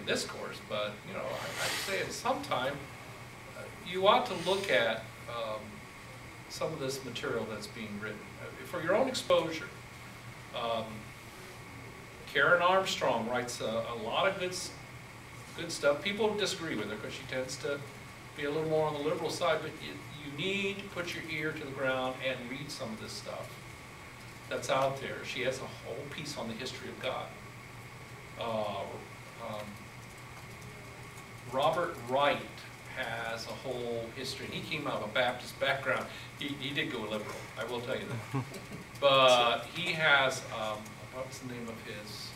this course, but you know, I'd say at some time you ought to look at some of this material that's being written for your own exposure. Karen Armstrong writes a lot of good stuff. People disagree with her because she tends to be a little more on the liberal side, but you need to put your ear to the ground and read some of this stuff that's out there. She has a whole piece on the history of God. Robert Wright has a whole history. He came out of a Baptist background. He did go liberal, I will tell you that. But he has, what's the name of his?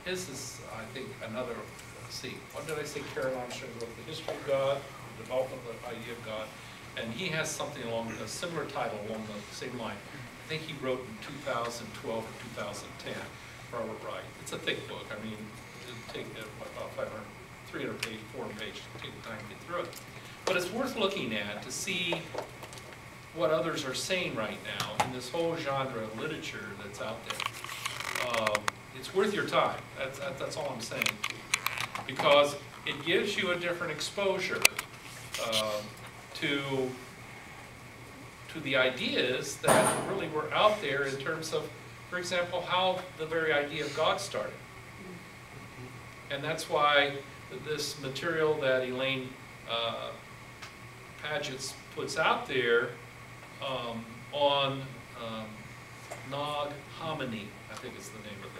His is, I think, another, let's see, what did I say? Karen Armstrong wrote The History of God, The Development of the Idea of God. And he has something along a similar title along the same line. I think he wrote in 2012 or 2010, Robert Wright. It's a thick book. I mean, it'll take about 300 page, 400 page, take the time to get through it. But it's worth looking at to see what others are saying right now in this whole genre of literature that's out there. It's worth your time. That's all I'm saying. Because it gives you a different exposure to the ideas that really were out there in terms of, for example, how the very idea of God started. And that's why this material that Elaine Paget puts out there on Nag Hammadi, I think is the name of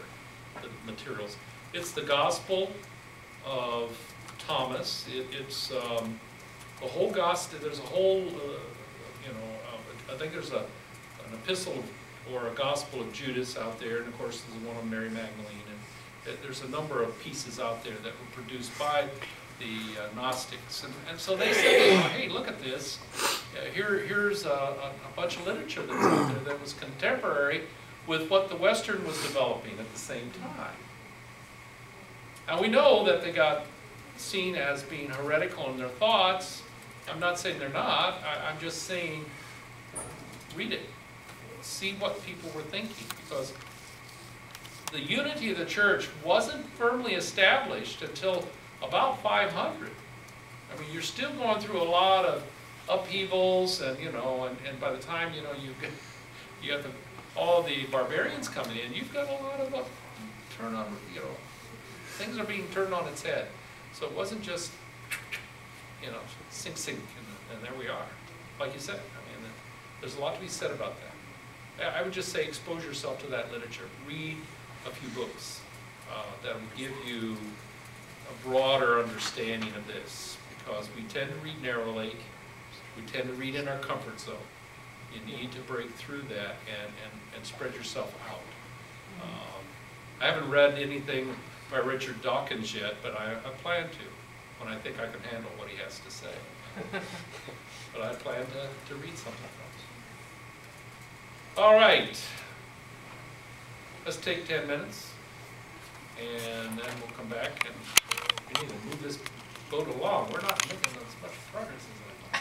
the materials. It's the Gospel of Thomas. It's the whole Gospel. There's a whole, I think there's an epistle or a Gospel of Judas out there, and of course there's one on Mary Magdalene. And there's a number of pieces out there that were produced by the Gnostics, and so they said, hey, look at this. Here's a bunch of literature that's out there that was contemporary with what the Western was developing at the same time. And we know that they got seen as being heretical in their thoughts. I'm not saying they're not. I'm just saying, read it. See what people were thinking, because the unity of the church wasn't firmly established until about 500. I mean, you're still going through a lot of upheavals, and and by the time you got all the barbarians coming in, you've got a lot of turn on, things are being turned on its head. So it wasn't just sink, and there we are. Like you said, I mean, there's a lot to be said about that. I would just say expose yourself to that literature. Read a few books that will give you a broader understanding of this, because we tend to read narrowly, we tend to read in our comfort zone. You need to break through that and spread yourself out. I haven't read anything by Richard Dawkins yet, but I plan to, when I think I can handle what he has to say. But I plan to read something else. All right. Let's take 10 minutes, and then we'll come back, and we need to move this boat along. We're not making as much progress as I thought.